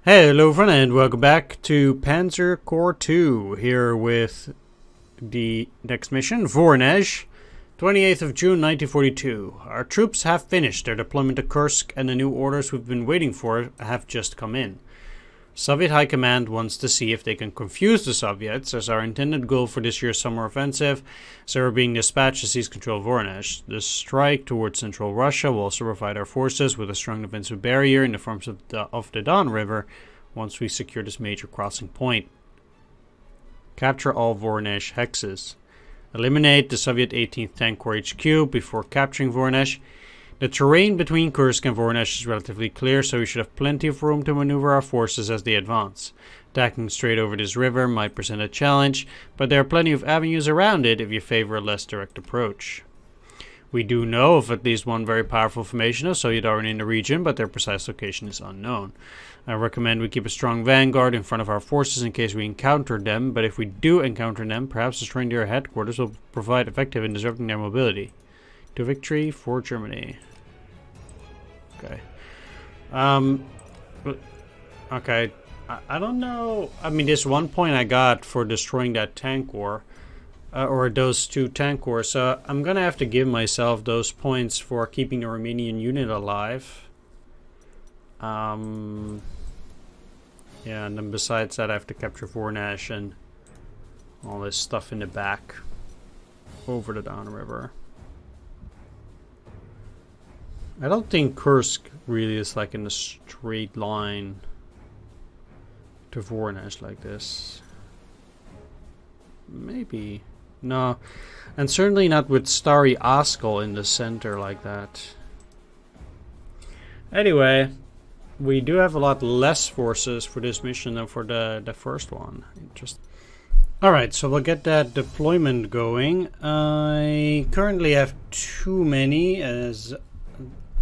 Hello friend and welcome back to Panzer Corps 2, here with the next mission, Voronezh, 28th of June 1942. Our troops have finished their deployment to Kursk and the new orders we've been waiting for have just come in. Soviet High Command wants to see if they can confuse the Soviets, as our intended goal for this year's summer offensive is we're being dispatched to seize control of Voronezh. The strike towards central Russia will also provide our forces with a strong defensive barrier in the forms of the Don River once we secure this major crossing point. Capture all Voronezh hexes. Eliminate the Soviet 18th Tank Corps HQ before capturing Voronezh. The terrain between Kursk and Voronezh is relatively clear, so we should have plenty of room to maneuver our forces as they advance. Attacking straight over this river might present a challenge, but there are plenty of avenues around it if you favor a less direct approach. We do know of at least one very powerful formation of Soviet army in the region, but their precise location is unknown. I recommend we keep a strong vanguard in front of our forces in case we encounter them, but if we do encounter them, perhaps destroying their headquarters will provide effective in disrupting their mobility. To victory for Germany. Okay. Okay. I don't know. I mean, there's one point I got for destroying that tank corps. Or those two tank corps. So I'm gonna have to give myself those points for keeping the Romanian unit alive. Yeah, and then besides that I have to capture Voronezh and all this stuff in the back over the Don River. I don't think Kursk really is like in a straight line to Voronezh like this. Maybe. No. And certainly not with Stary Oskol in the center like that. Anyway, we do have a lot less forces for this mission than for the first one. Alright, so we'll get that deployment going. I currently have too many, as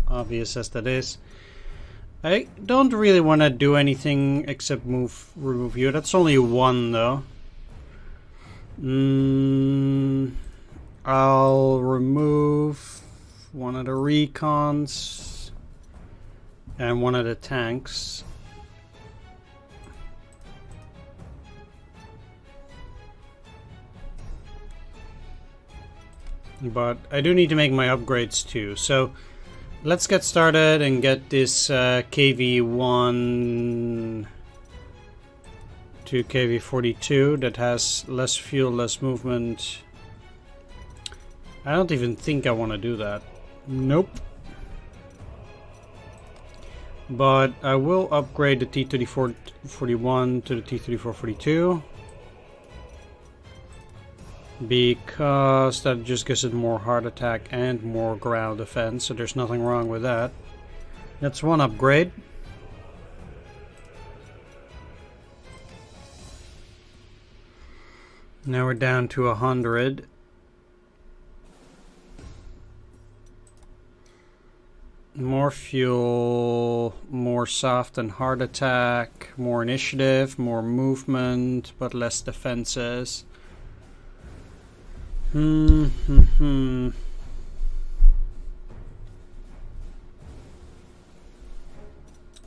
obvious as that is. I don't really want to do anything except remove you. That's only one though. I'll remove one of the recons and one of the tanks. But I do need to make my upgrades too. So let's get started and get this KV-1 to KV-42 that has less fuel, less movement. I don't even think I want to do that. Nope. But I will upgrade the T-3441 to the T-3442. Because that just gives it more heart attack and more ground defense, so there's nothing wrong with that. That's one upgrade. Now we're down to 100. More fuel, more soft and hard attack, more initiative, more movement, but less defenses. Yeah,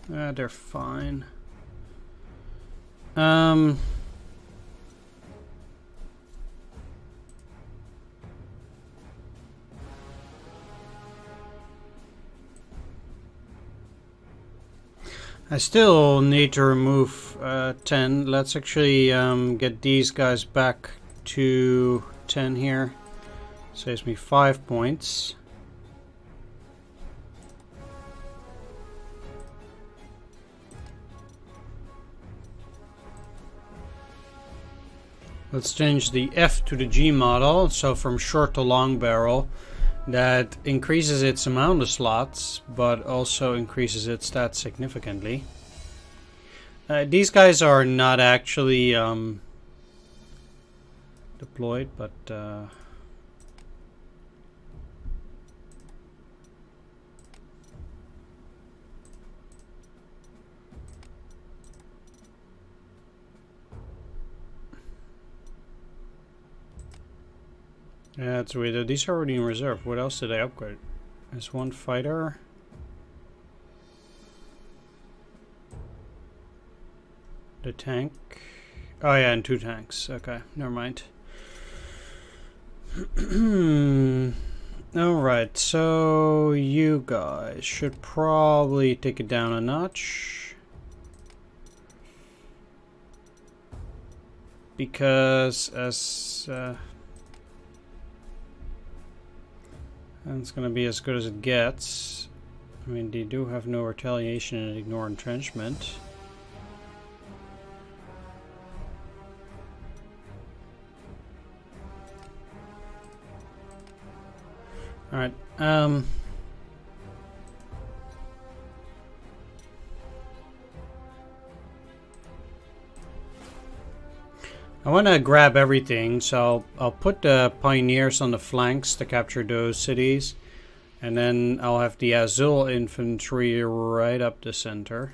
they're fine. I still need to remove 10. Let's actually get these guys back to 10 here. Saves me 5 points. Let's change the F to the G model, so from short to long barrel. That increases its amount of slots, but also increases its stats significantly. These guys are not actually deployed, but yeah, that's weird. These are already in reserve. What else did I upgrade? There's one fighter. the tank. Oh yeah, and 2 tanks. Okay, never mind. Alright, so you guys should probably take it down a notch. Because as and it's gonna be as good as it gets. I mean, they do have no retaliation and ignore entrenchment. Alright, I want to grab everything, so I'll put the pioneers on the flanks to capture those cities, and then I'll have the Azul infantry right up the center.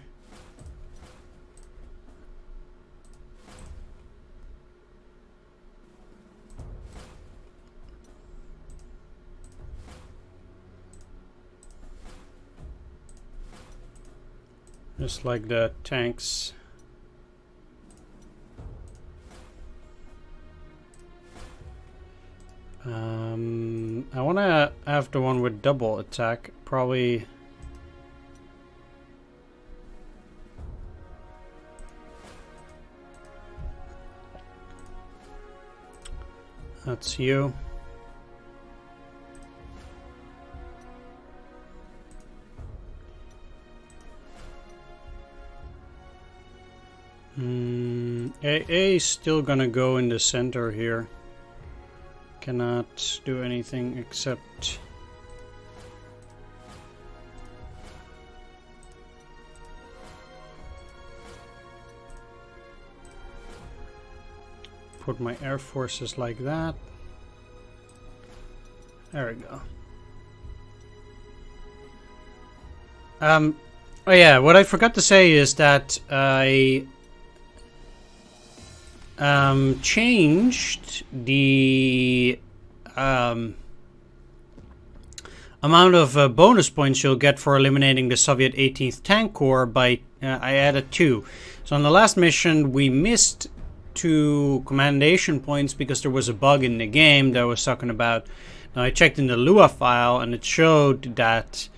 Just like the tanks. I want to have the one with double attack, probably. That's you. A is still gonna go in the center here. Cannot do anything except put my air forces like that. There we go. Oh yeah, what I forgot to say is that I changed the amount of bonus points you'll get for eliminating the Soviet 18th Tank Corps by I added 2. So on the last mission we missed 2 commendation points because there was a bug in the game that I was talking about. Now I checked in the Lua file and it showed that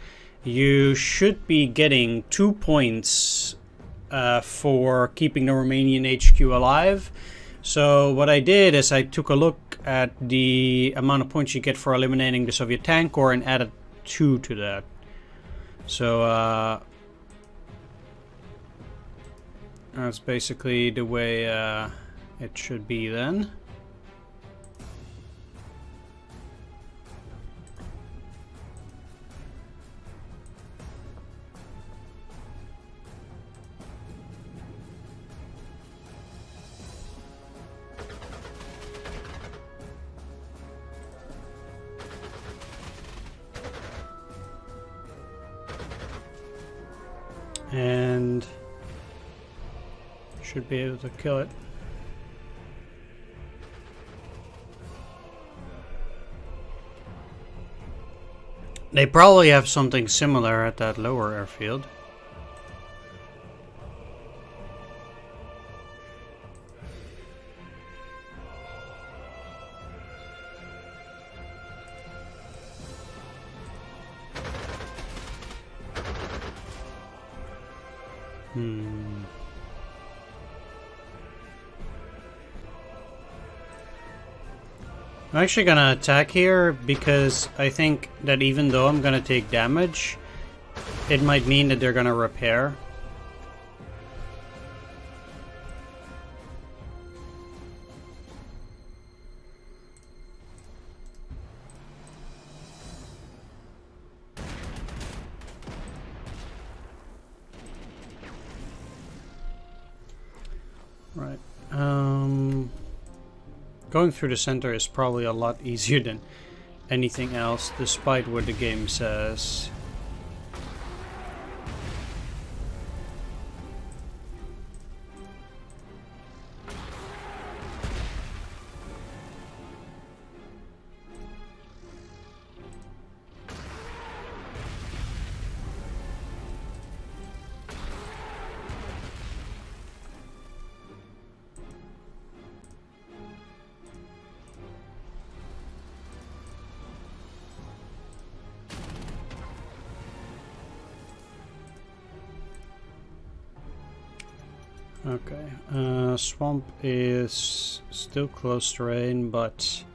you should be getting 2 points for keeping the Romanian HQ alive. So what I did is I took a look at the amount of points you get for eliminating the Soviet Tank Corps and added 2 to that. So that's basically the way it should be then. And should be able to kill it. They probably have something similar at that lower airfield. I'm actually gonna attack here because I think that even though I'm gonna take damage, it might mean that they're gonna repair. Right. Going through the center is probably a lot easier than anything else, despite what the game says. Okay, swamp is still close terrain, but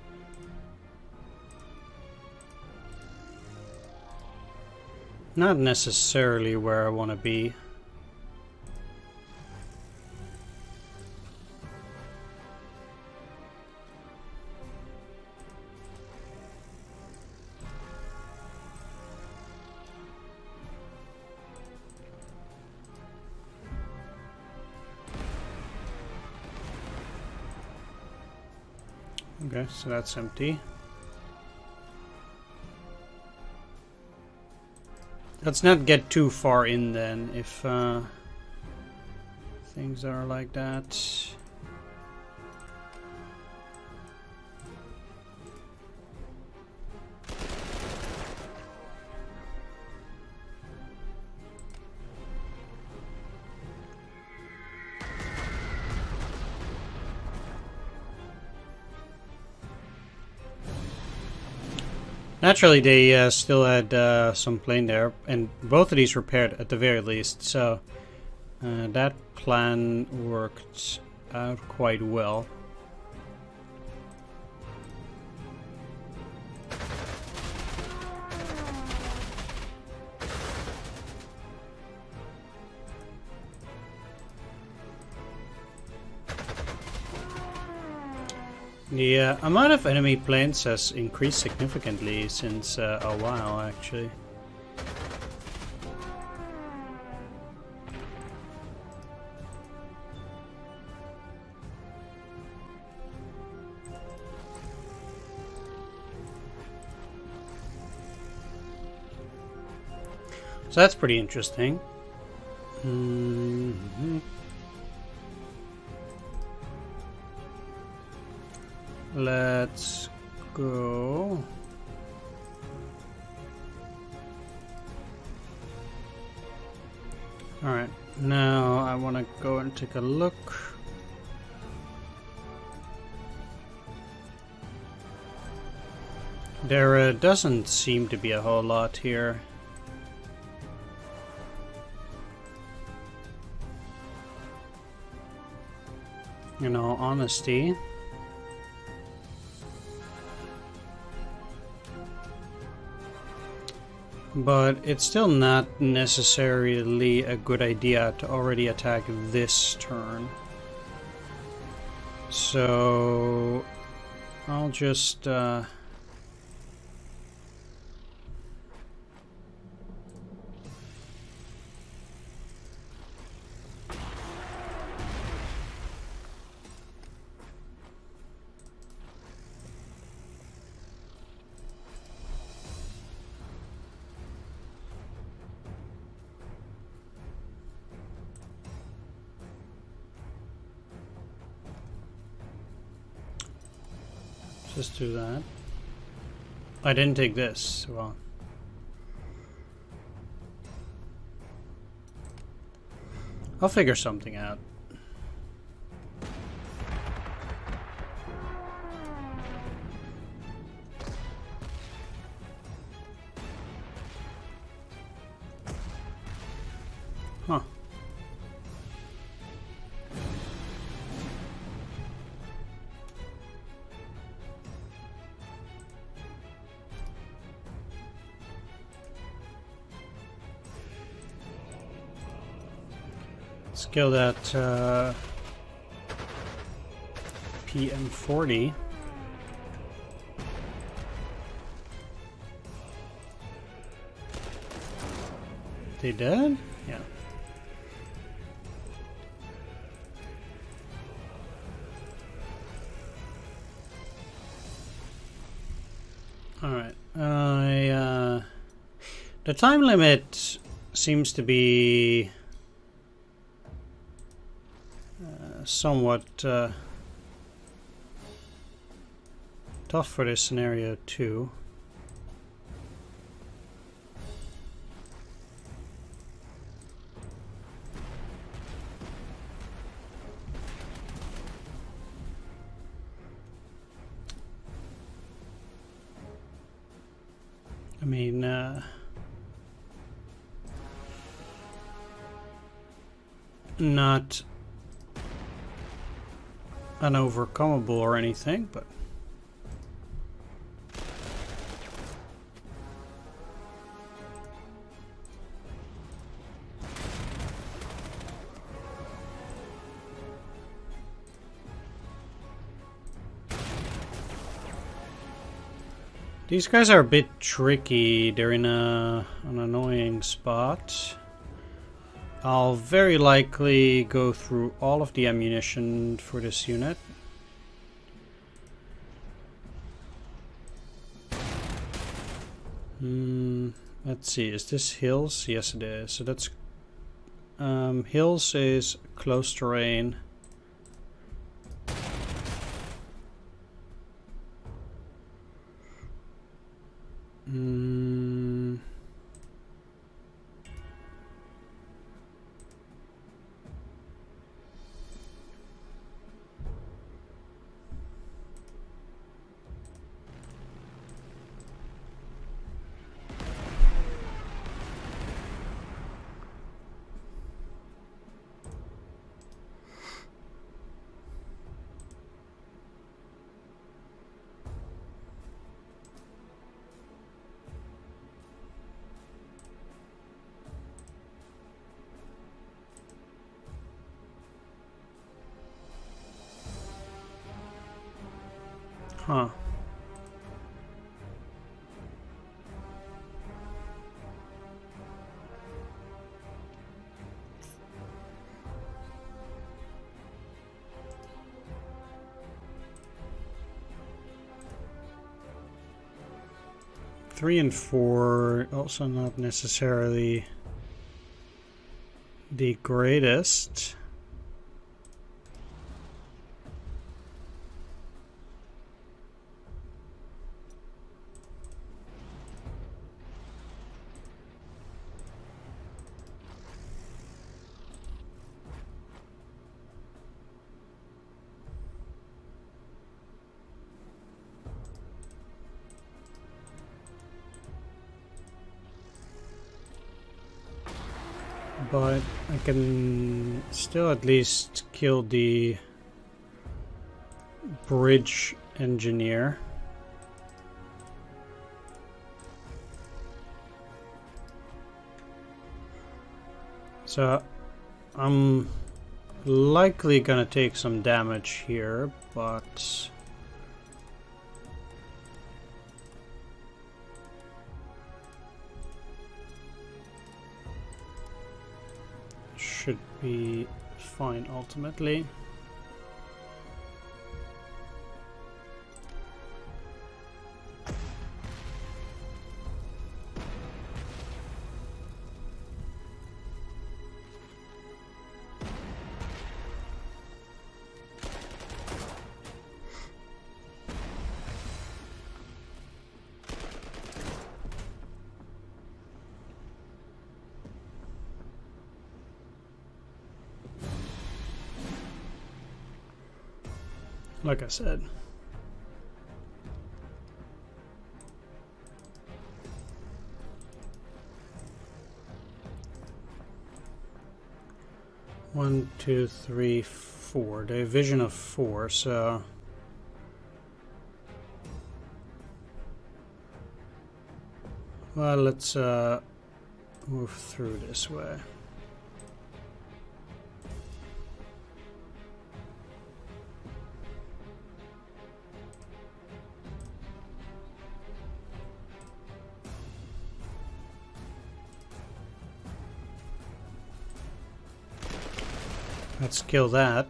not necessarily where I want to be. Okay, so that's empty. Let's not get too far in then, if things are like that. Naturally, they still had some plane there, and both of these repaired at the very least, so that plan worked out quite well. The amount of enemy planes has increased significantly since a while, actually. So that's pretty interesting. Let's go. Alright, now I want to go and take a look. There doesn't seem to be a whole lot here. In all honesty. But it's still not necessarily a good idea to already attack this turn. So I'll just do that. I didn't take this. Well, I'll figure something out. Huh. Let's kill that PM40. They dead? Yeah. Alright. The time limit seems to be somewhat tough for this scenario too. I mean, not unovercomable or anything, but these guys are a bit tricky. They're in an annoying spot. I'll very likely go through all of the ammunition for this unit. Let's see, is this hills? Yes it is. So that's hills is close terrain. Huh. Three and four, also not necessarily the greatest. But I can still at least kill the bridge engineer. So I'm likely gonna take some damage here, but should be fine ultimately. Like I said. One, two, three, four. Division of four, so well, let's move through this way. Let's kill that.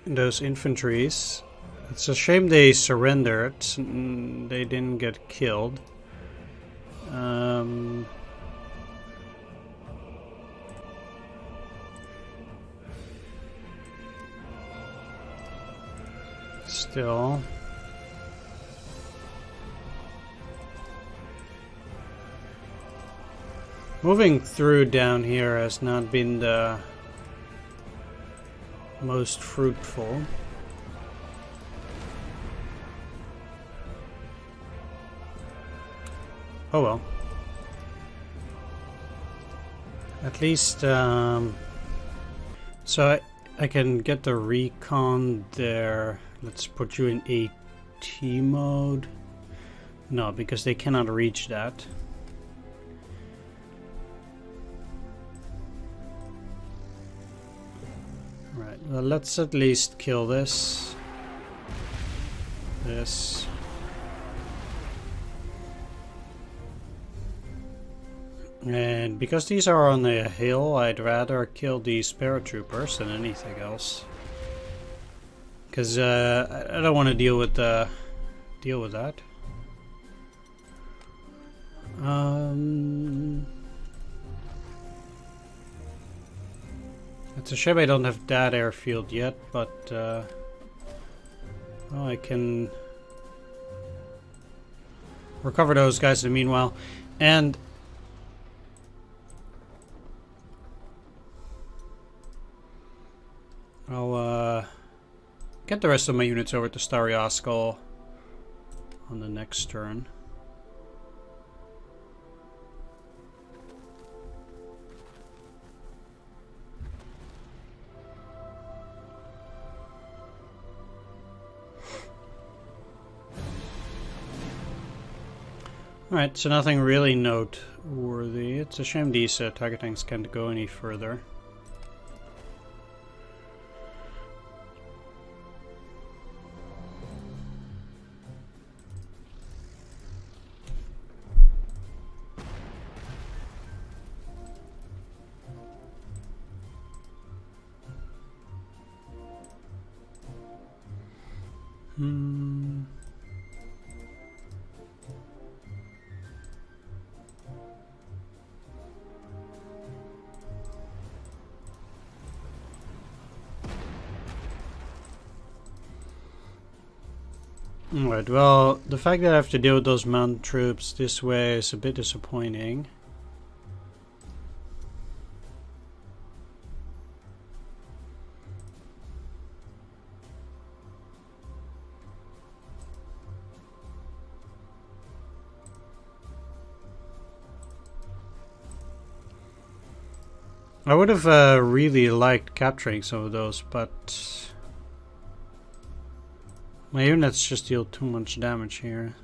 Those infantries. It's a shame they surrendered. They didn't get killed. Still. Moving through down here has not been the most fruitful. Oh well. At least, so I can get the recon there. Let's put you in AT mode. No, because they cannot reach that. Right, well, let's at least kill this. This. And because these are on a hill, I'd rather kill these paratroopers than anything else. Because I don't want to deal with that. It's a shame I don't have that airfield yet, but well, I can recover those guys in the meanwhile. And I'll get the rest of my units over to Staryaskal on the next turn. Alright, so nothing really noteworthy. It's a shame these target tanks can't go any further. Alright, well, the fact that I have to deal with those mounted troops this way is a bit disappointing. I would have really liked capturing some of those, but my units just deal too much damage here.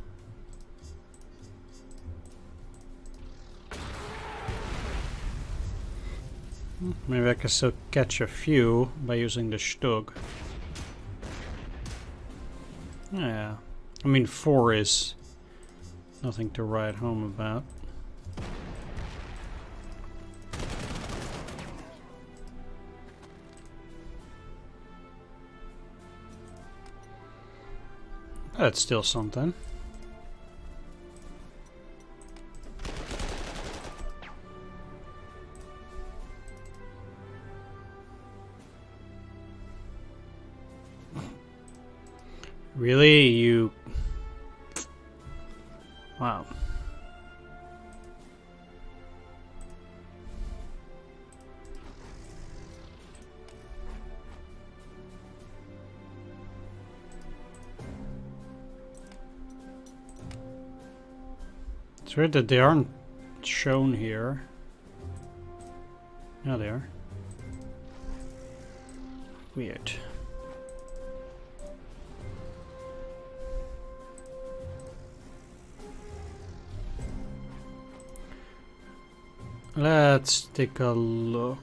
Maybe I can still catch a few by using the Stug. Yeah, I mean 4 is nothing to write home about. That's still something. Really? You... Wow. It's weird that they aren't shown here. Yeah, they are. Weird. Let's take a look.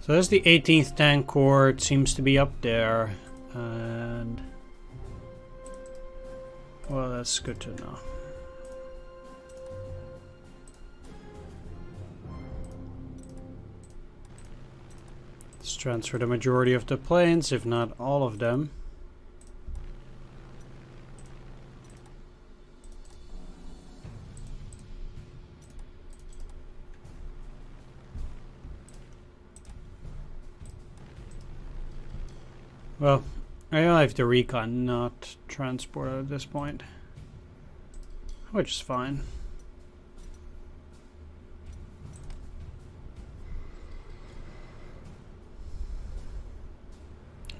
So there's the 18th Tank Corps. It seems to be up there. And well, that's good to know. Let's transfer the majority of the planes, if not all of them. Well, I have the recon, not transport at this point, which is fine.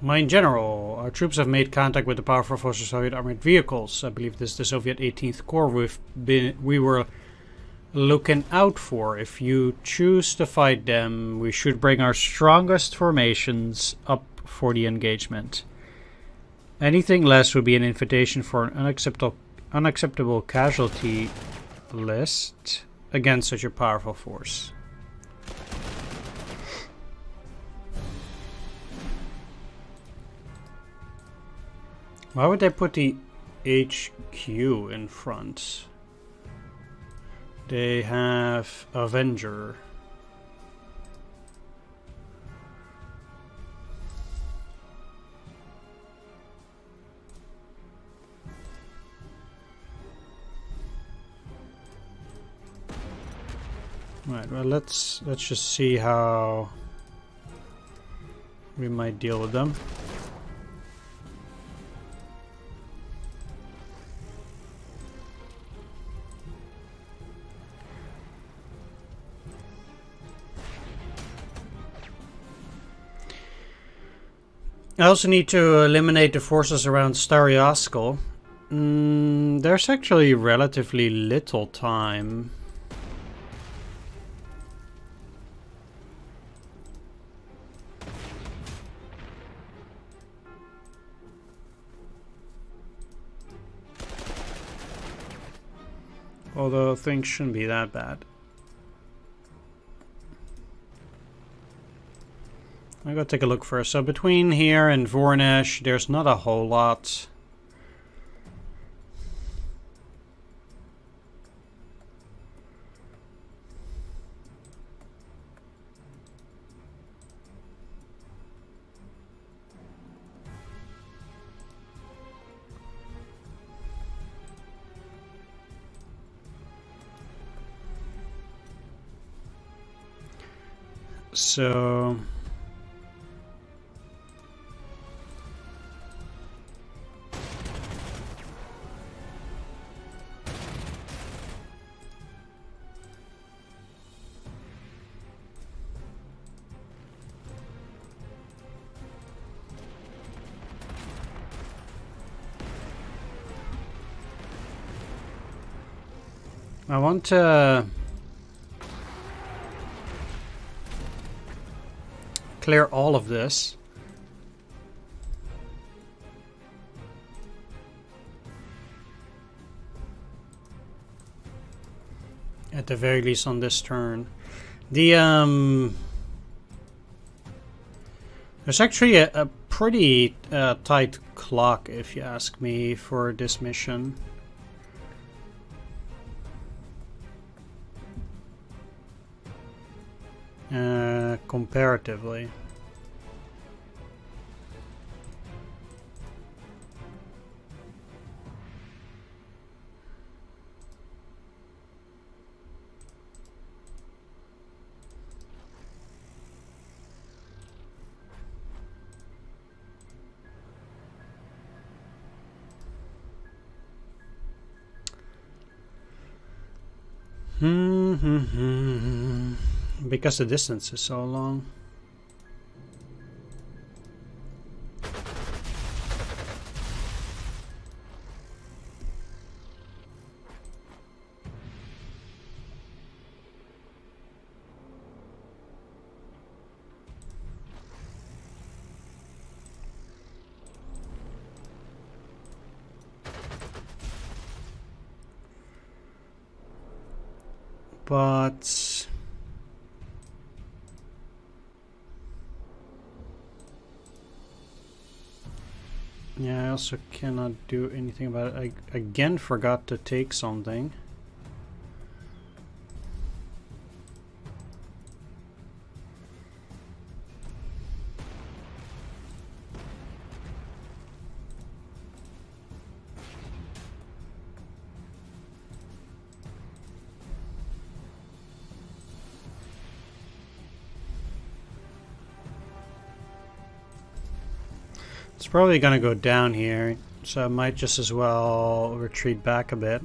My general, our troops have made contact with the powerful forces of Soviet armored vehicles. I believe this is the Soviet 18th Corps we were looking out for. If you choose to fight them, we should bring our strongest formations up for the engagement. Anything less would be an invitation for an unacceptable casualty list against such a powerful force. Why would they put the HQ in front? They have Avenger. Right, well let's just see how we might deal with them. I also need to eliminate the forces around Staryaskal. There's actually relatively little time. Although things shouldn't be that bad. I gotta take a look first. So between here and Voronezh, there's not a whole lot. So I want to clear all of this. At the very least on this turn. The there's actually a pretty tight clock, if you ask me, for this mission. Comparatively. Because the distance is so long. But yeah, I also cannot do anything about it. I again forgot to take something. It's probably gonna go down here, so I might just as well retreat back a bit.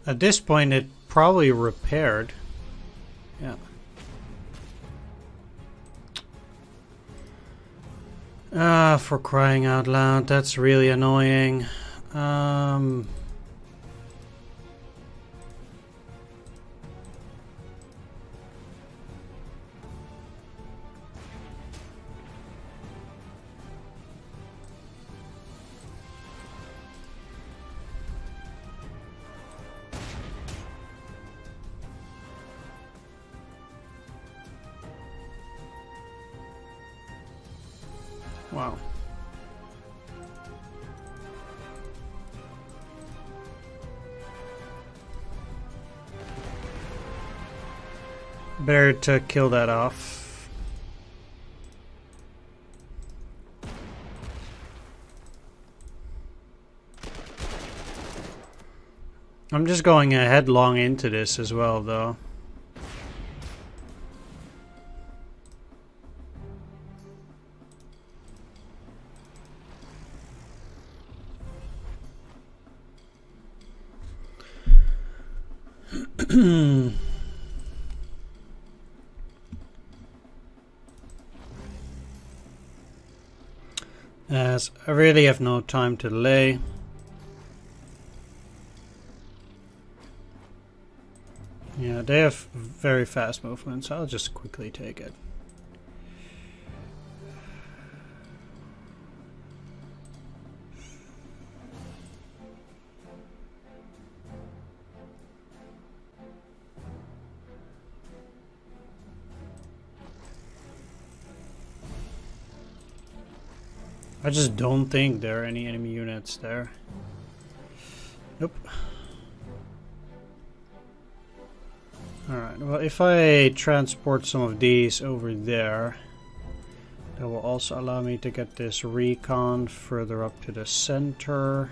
At this point, it probably repaired. Yeah. Ah, for crying out loud, that's really annoying. Wow. Better to kill that off. I'm just going headlong into this as well, though. As I really have no time to delay. Yeah, they have very fast movements. I'll just quickly take it. I just don't think there are any enemy units there. Nope. Alright, well, if I transport some of these over there, that will also allow me to get this recon further up to the center.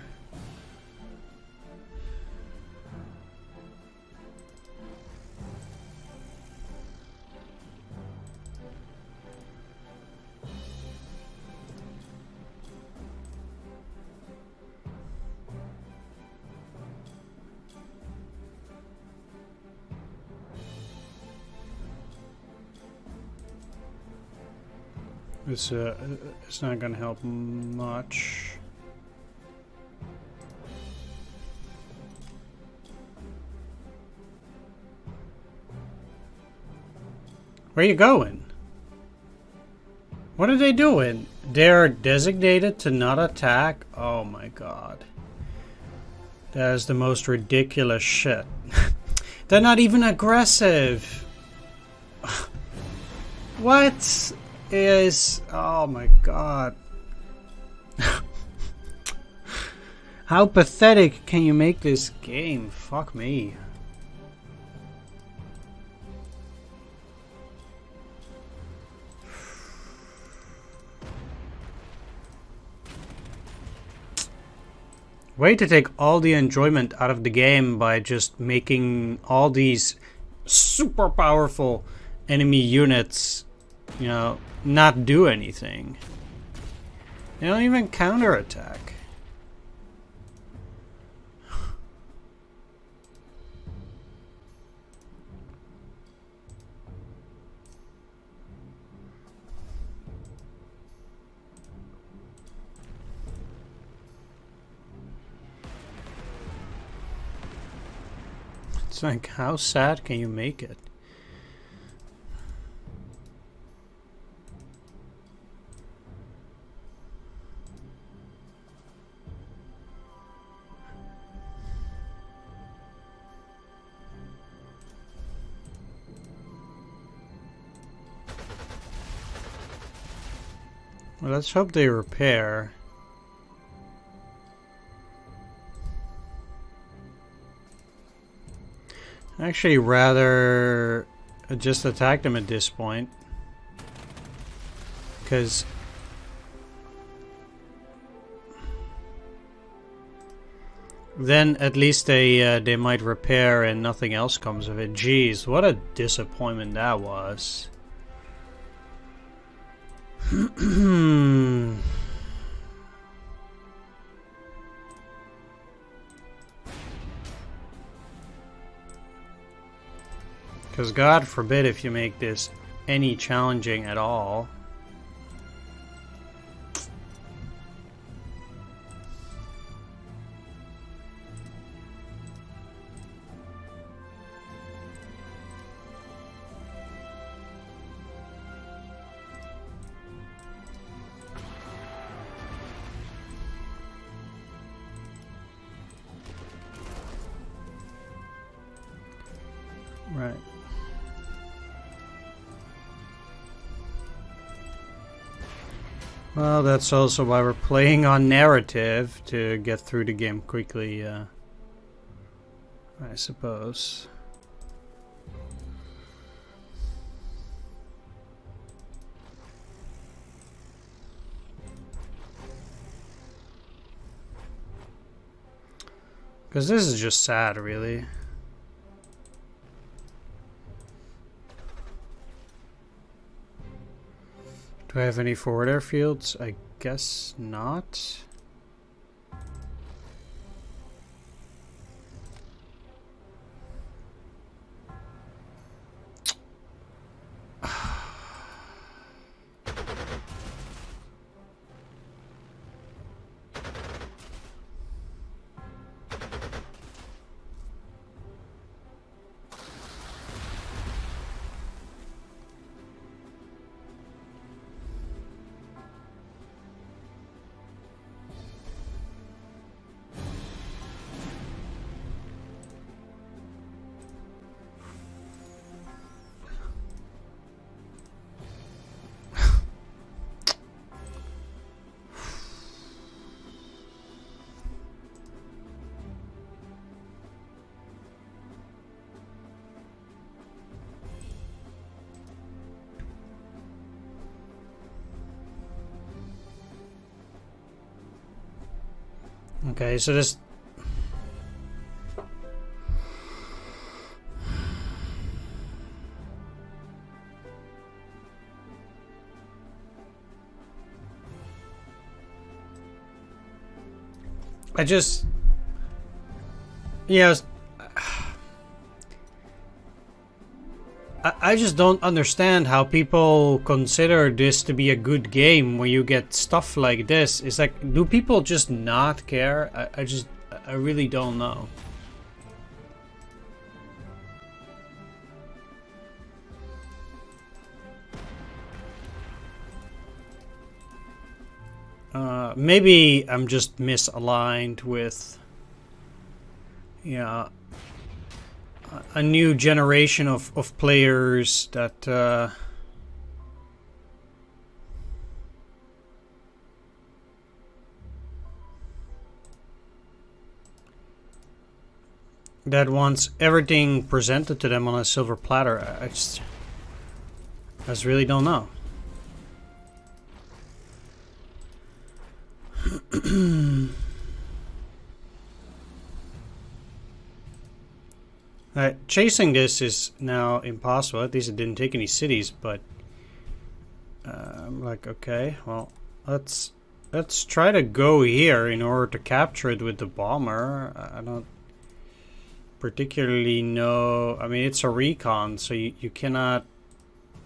It's not gonna help much. Where are you going? What are they doing? They're designated to not attack? Oh my god. That is the most ridiculous shit. They're not even aggressive. What is... Oh my god. How pathetic can you make this game? Fuck me. Way to take all the enjoyment out of the game by just making all these super powerful enemy units, you know, not do anything. They don't even counterattack. It's like, how sad can you make it? Well, let's hope they repair. Actually, rather just attack them at this point, because then at least they might repair and nothing else comes of it. Jeez, what a disappointment that was. Because God forbid if you make this any challenging at all. Right. Well, that's also why we're playing on narrative, to get through the game quickly, I suppose. Because this is just sad, really. Do I have any forward airfields? I guess not. Okay, so this... I just... Yes. I just don't understand how people consider this to be a good game when you get stuff like this. It's like, do people just not care? I really don't know. Maybe I'm just misaligned with, yeah, a new generation of players that that wants everything presented to them on a silver platter. I just really don't know. Chasing this is now impossible. At least it didn't take any cities, but I'm like, okay, well, let's try to go here in order to capture it with the bomber. I don't particularly know. I mean, it's a recon, so you cannot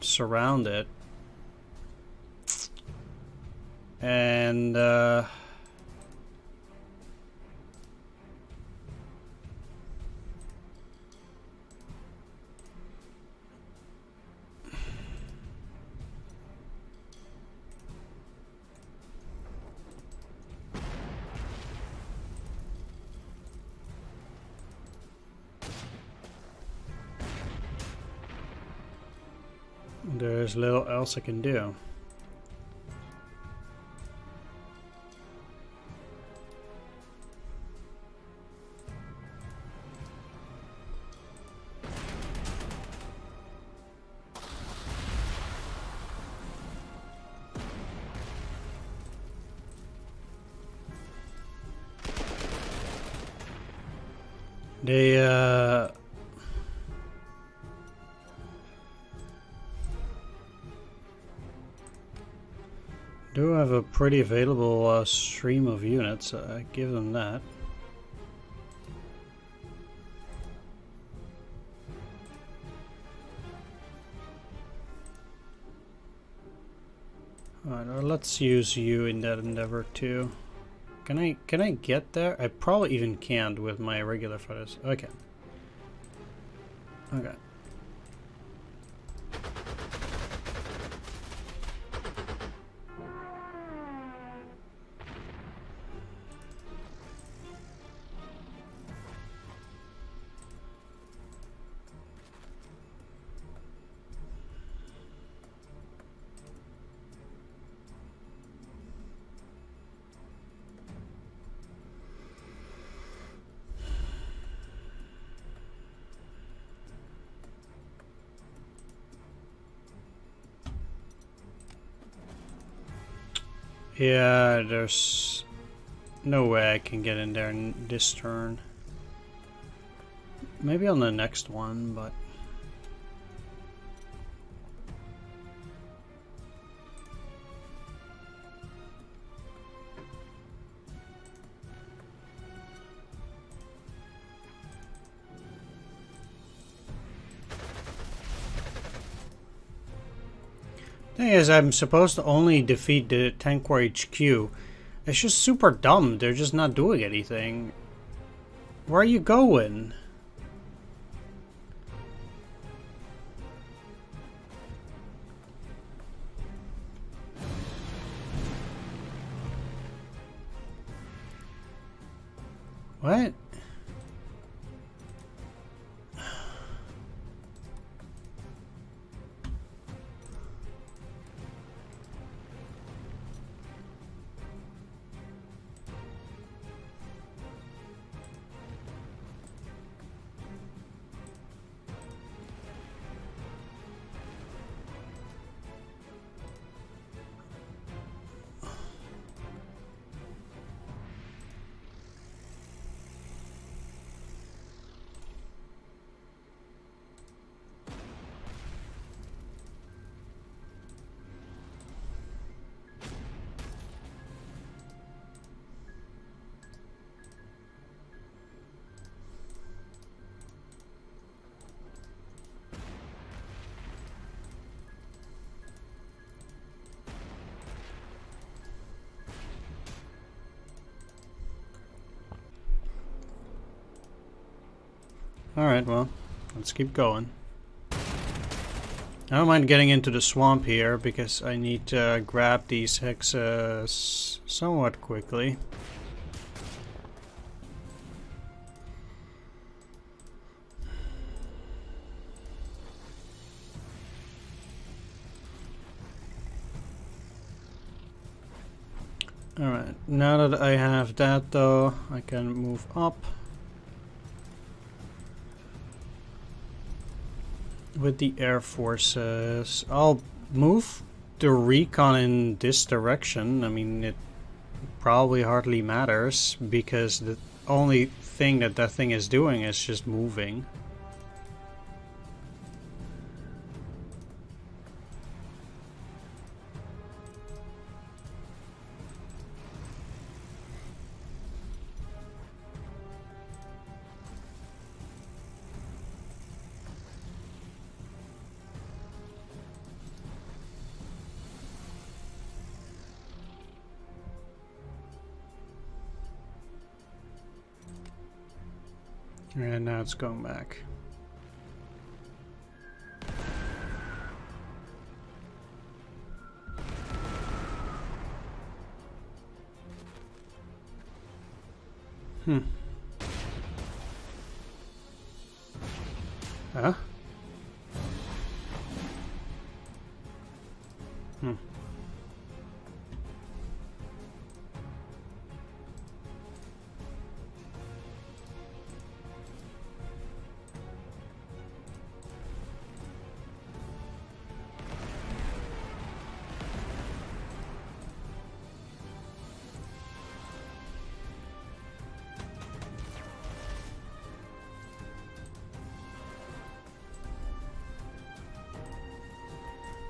surround it. And there's little else I can do. They do have a pretty available stream of units. I give them that. Alright, well, let's use you in that endeavor too. Can I get there? I probably even can't with my regular photos. Okay. Okay. Yeah, there's no way I can get in there in this turn. Maybe on the next one, but... Thing is, I'm supposed to only defeat the Tank Corps HQ. It's just super dumb. They're just not doing anything. Where are you going? What? Alright, well, let's keep going. I don't mind getting into the swamp here because I need to grab these hexes somewhat quickly. Alright, now that I have that though, I can move up. With the air forces, I'll move the recon in this direction. I mean, it probably hardly matters because the only thing that thing is doing is just moving. And now it's going back. Huh?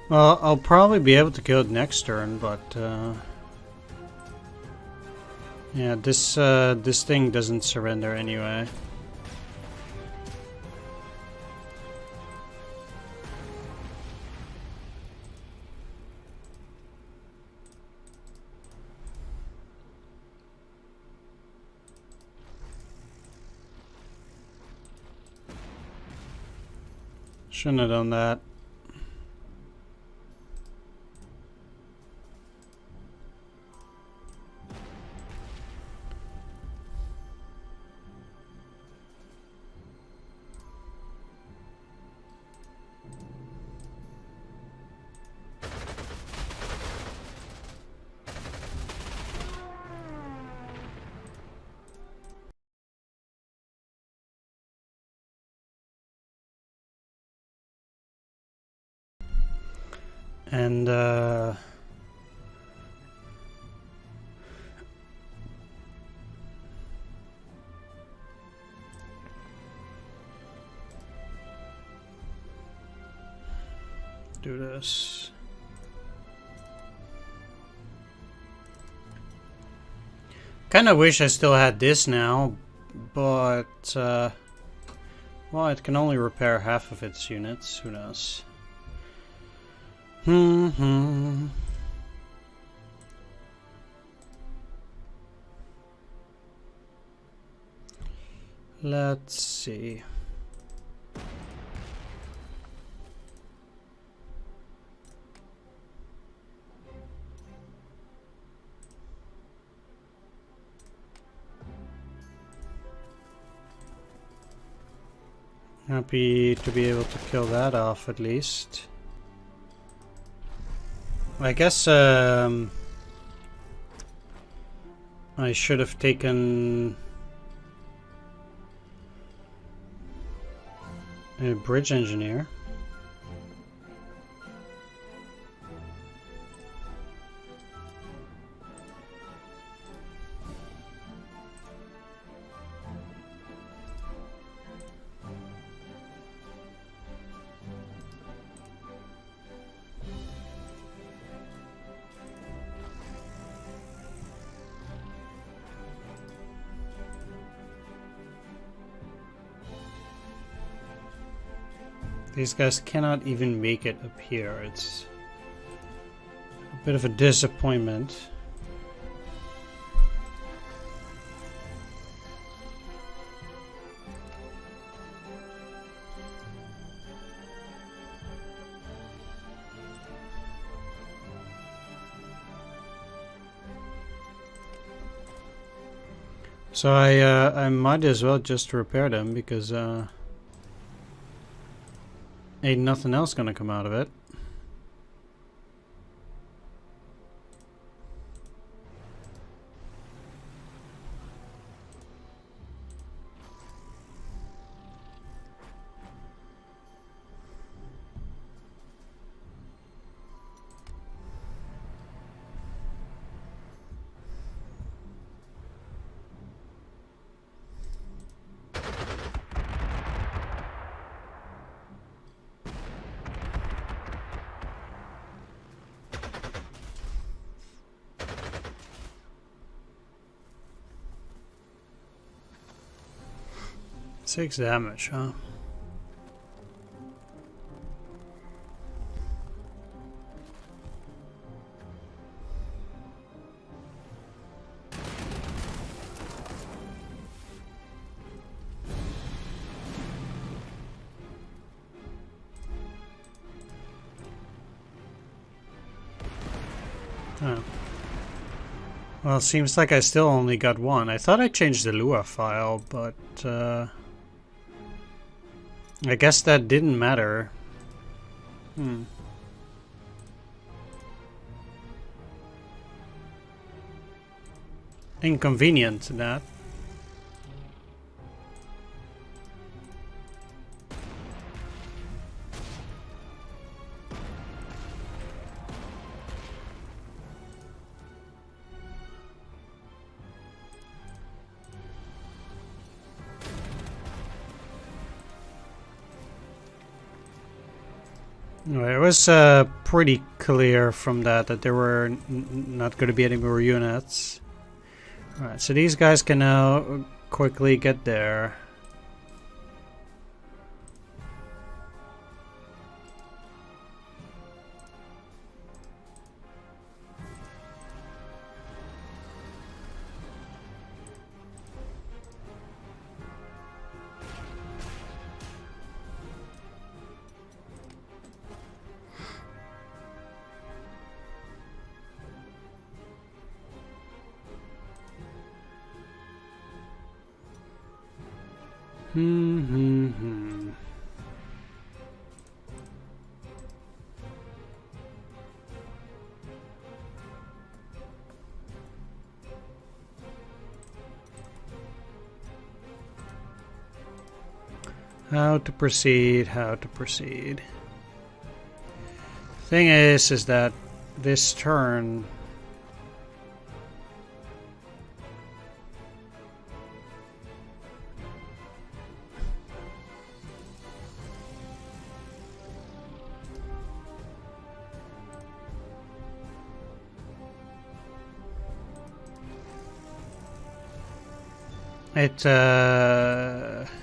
Well, I'll probably be able to kill it next turn, but yeah, this thing doesn't surrender anyway. Shouldn't have done that. And do this. Kinda wish I still had this now, but well, it can only repair half of its units. Who knows? Let's see. Happy to be able to kill that off at least. I guess I should have taken a bridge engineer. These guys cannot even make it up here. It's a bit of a disappointment. So I might as well just repair them because ain't nothing else gonna come out of it. Six damage, huh? Oh. Well, it seems like I still only got one. I thought I changed the Lua file, but I guess that didn't matter. Inconvenient, that. It was pretty clear from that there were not going to be any more units. Alright, so these guys can now quickly get there. How to proceed, how to proceed. Thing is that this turn...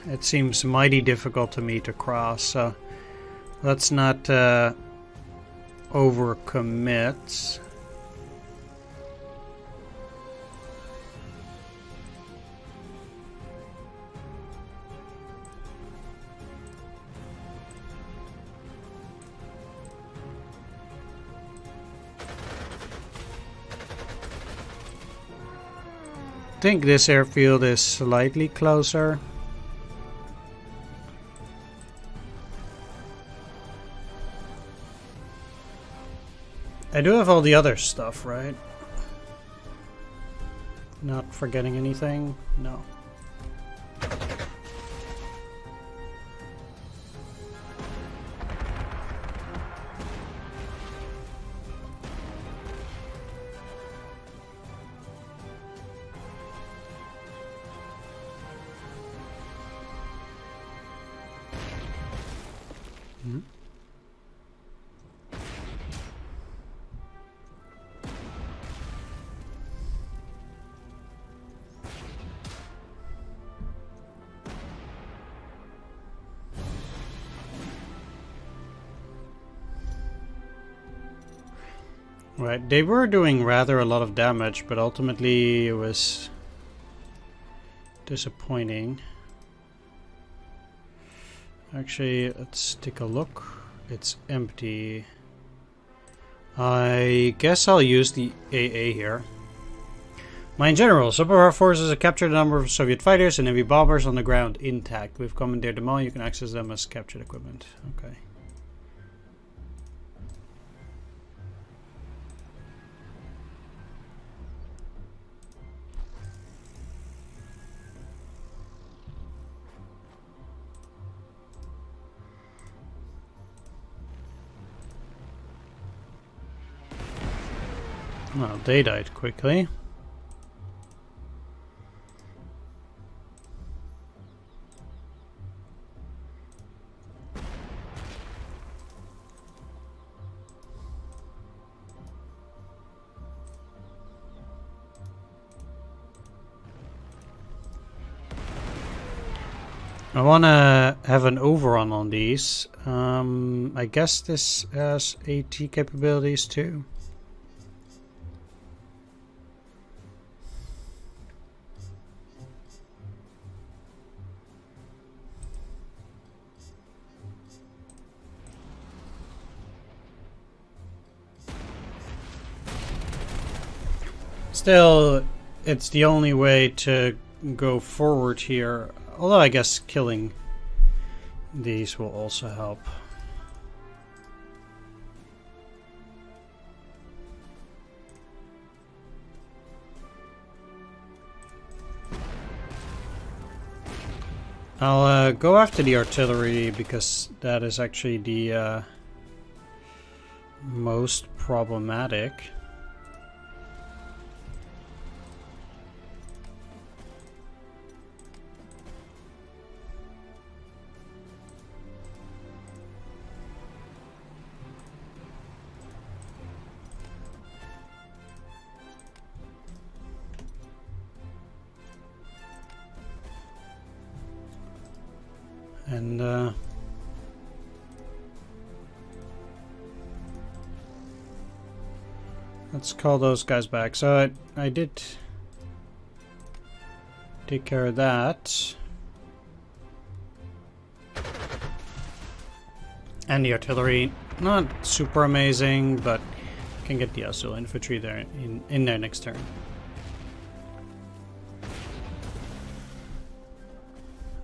It seems mighty difficult to me to cross, so let's not overcommit. I think this airfield is slightly closer. I do have all the other stuff, right? Not forgetting anything? No. Right, they were doing rather a lot of damage, but ultimately it was disappointing. Actually, let's take a look. It's empty. I guess I'll use the AA here. My general, some of our forces have captured a number of Soviet fighters and heavy bombers on the ground intact. We've commandeered them all. You can access them as captured equipment. Okay. Well, they died quickly. I want to have an overrun on these. I guess this has AT capabilities too. Still, it's the only way to go forward here. Although I guess killing these will also help. I'll go after the artillery because that is actually the most problematic. And let's call those guys back. So I did take care of that. And the artillery, not super amazing, but can get the Azul infantry there in their next turn.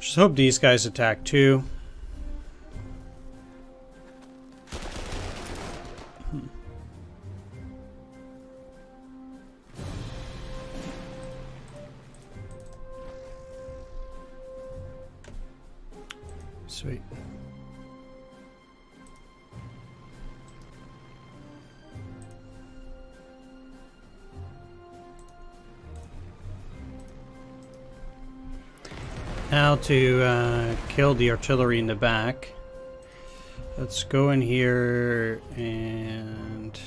Just hope these guys attack too. Sweet. Now to kill the artillery in the back. Let's go in here and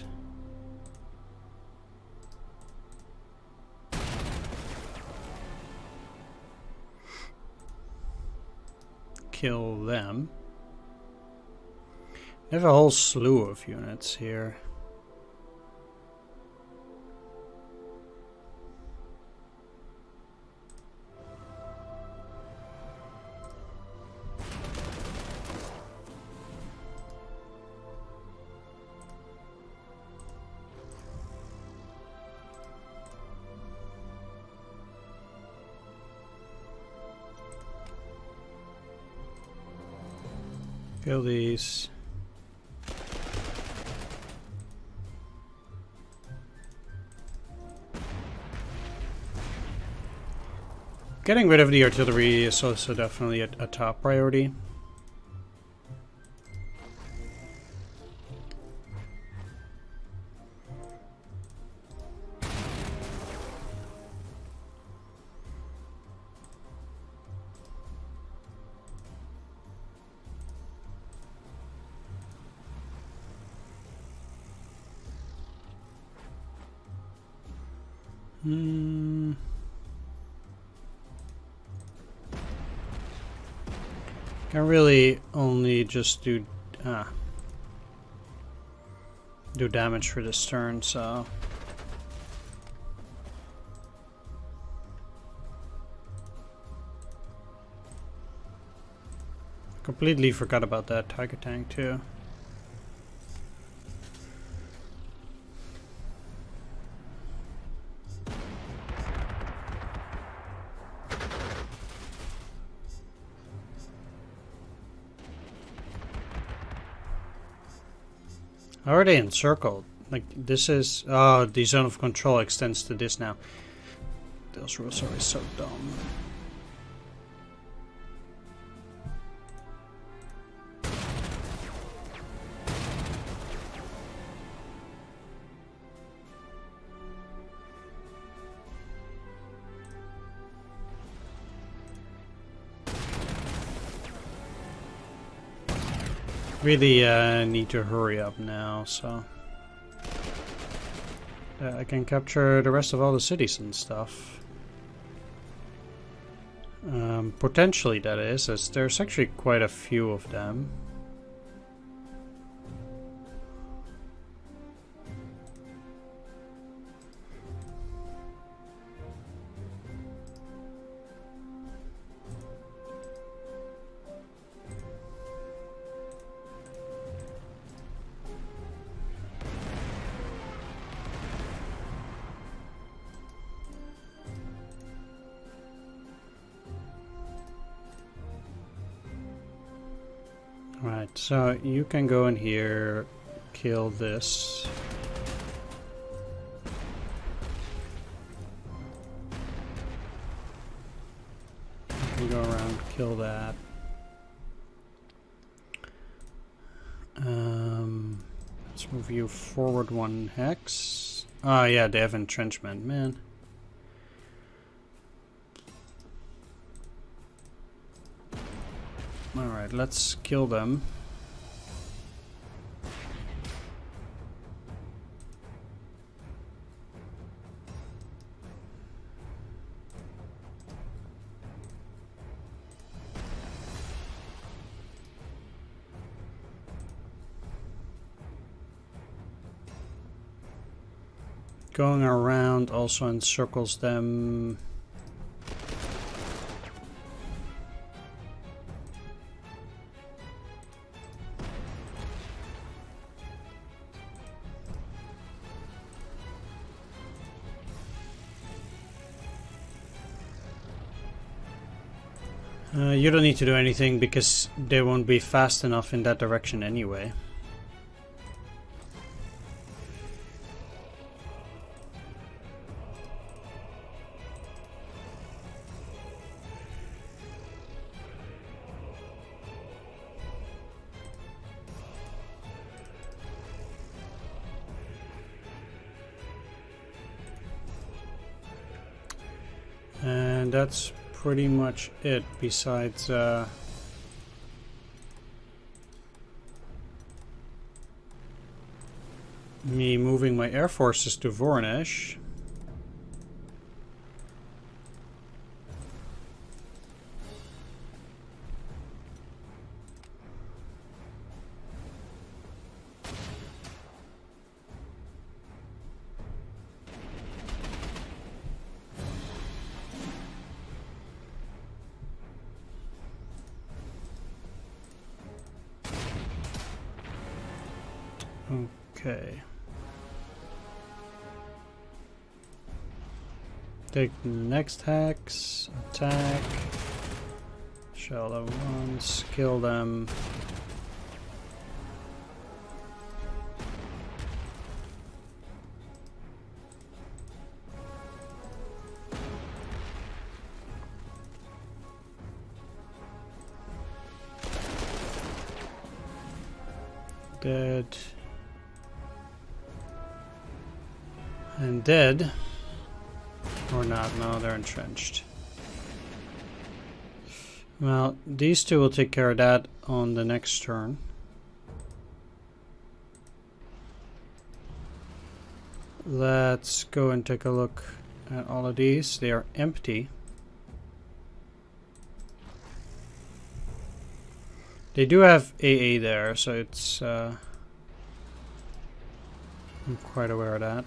kill them. We have a whole slew of units here. Kill these. Getting rid of the artillery is also definitely a top priority. Can really only just do damage for this turn, so completely forgot about that Tiger tank too. How are they encircled? Like, this is... Oh, the zone of control extends to this now. Those rules are so dumb. Really need to hurry up now, so I can capture the rest of all the cities and stuff. Potentially, that is, as there's actually quite a few of them. Right, so you can go in here, kill this. You can go around, kill that. Let's move you forward 1 hex. Oh yeah, they have entrenchment, man. Alright, let's kill them. Going around also encircles them. You don't need to do anything because they won't be fast enough in that direction anyway. And that's pretty much it, besides me moving my air forces to Voronezh. Okay. Take the next hex, attack, shell them once, kill them. Dead. And dead. Or not, no, they're entrenched. Well, these two will take care of that on the next turn. Let's go and take a look at all of these. They are empty. They do have AA there, so it's I'm quite aware of that.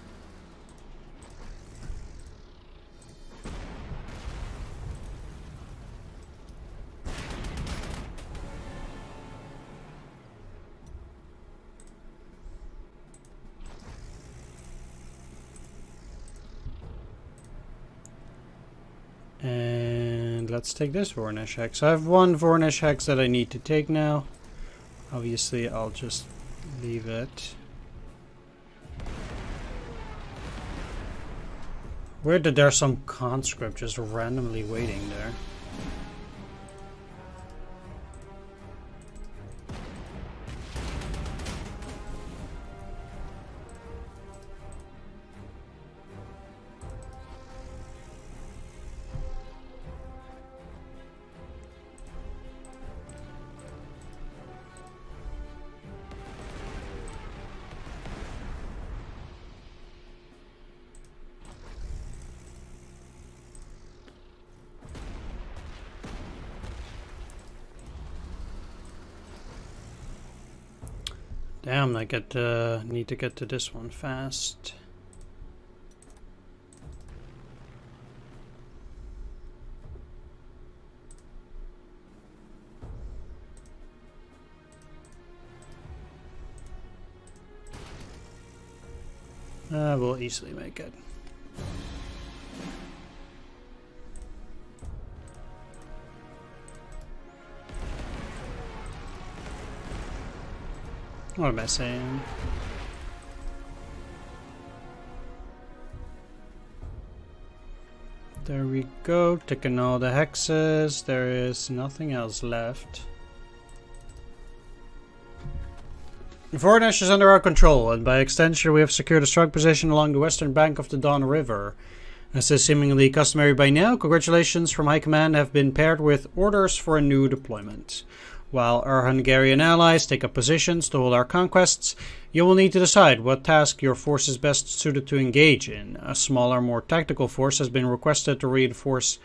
And let's take this Voronezh hex. I have one Voronezh hex that I need to take now. Obviously, I'll just leave it. Weird that there's some conscript just randomly waiting there. Damn, I need to get to this one fast. We'll easily make it. What am I saying? There we go, ticking all the hexes. There is nothing else left. Voronezh is under our control, and by extension we have secured a strong position along the western bank of the Don River. As is seemingly customary by now, congratulations from High Command have been paired with orders for a new deployment. While our Hungarian allies take up positions to hold our conquests, you will need to decide what task your force is best suited to engage in. A smaller, more tactical force has been requested to reinforce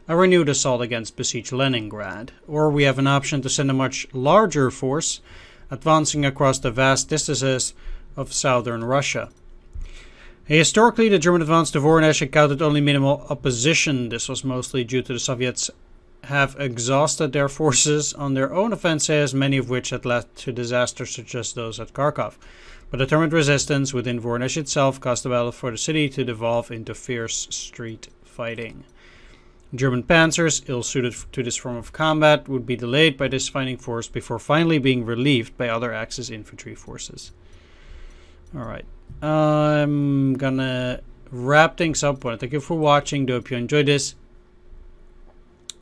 a renewed assault against besieged Leningrad. Or we have an option to send a much larger force, advancing across the vast distances of southern Russia. Historically, the German advance to Voronezh encountered only minimal opposition. This was mostly due to the Soviets have exhausted their forces on their own offenses, many of which had led to disasters such as those at Kharkov. But determined resistance within Voronezh itself caused the battle for the city to devolve into fierce street fighting. German panzers, ill-suited to this form of combat, would be delayed by this fighting force before finally being relieved by other Axis infantry forces. Alright, I'm gonna wrap things up. Thank you for watching. Hope you enjoyed this.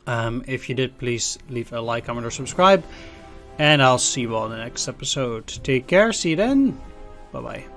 If you did, please leave a like, comment, or subscribe. And I'll see you all in the next episode. Take care. See you then. Bye-bye.